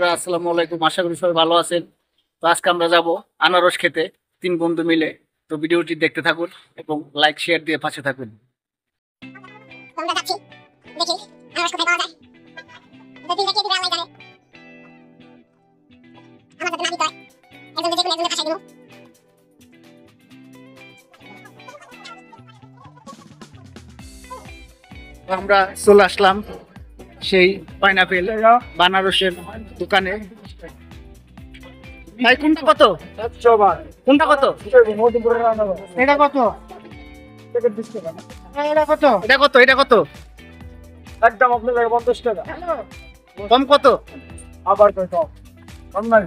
আসসালামু আলাইকুম, আশা করি সবাই ভালো আছেন। তো আজকে আমরা যাব আনারস খেতে, তিন বন্ধু মিলে। তো ভিডিওটি দেখতে থাকুন এবং লাইক শেয়ার দিয়ে পাশে থাকুন। আমরা যাচ্ছি, দেখি আনারস কোথায় পাওয়া যায়। যদি দেখি দিবে আল্লাহ জানে। আমার যাতে না দিতে হয়, একজন যে কোনো একজনের আশায় দিব। তো আমরা চলে আসলাম সেই পাইনাপেল বানারসের দোকানে। ভাই কোনটা কত? কোনটা কত? এটা কত? এটা কত? এটা কত? এটা কত? একদম আপনার 50 টাকা। কম কত? আবার কত কম নাই।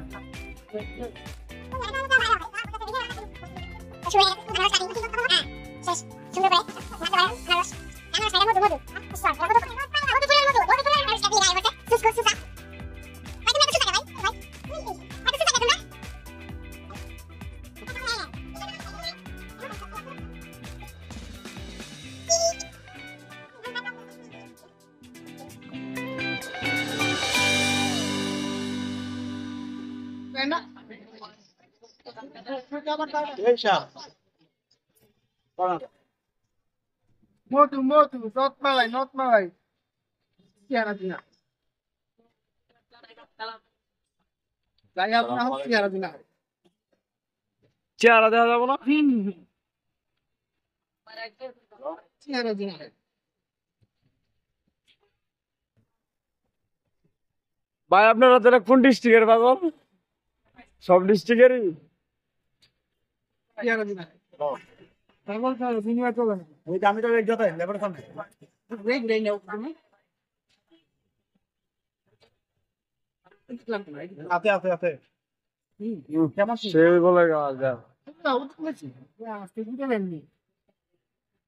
শুনে আনারস কাটিং কি করতে হবে? শেষ সুন্দর করে নাতে পারেন আনারস। আনারস খাইলে মধু সর মধু ফুলের আনারস কাটিয়ে গায়ে বসে সুস সুস ভাই তুমি এত সুস ভাই ভাই এত সুস তোমরা মধু মধু নট মালাই নট মালাই চেহারা দিনা যাই আপনার হোক চেহারা দিনা চেহারা দেখা যাবো না। চেহারা দিনা ভাই আপনারা তাহলে কোন ডিস্ট্রিক্টের পাগল? সব ডিস্ট্রিক্টেরই চেহারা দিনা পাগল খাওয়া দুনিয়া চলে না। ওই যে আমি তো এক জোতাই লেবার সামনে ঘুরে ঘুরে নেও তুমি আছে আছে আছে কেমন সেই বলে গাছ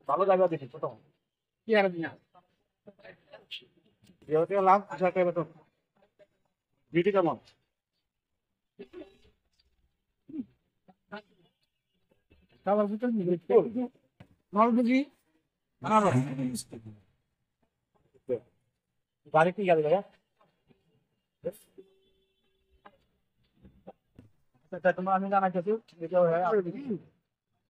ভালো জায়গা দেখি ছোট চেহারা দিনা যেহেতু লাভ সাথে তো বিটি কেমন খাবার ভিতর ভালো দেখি বাড়ি কি গেল ভাইয়া তোমার আমি জানা কিছু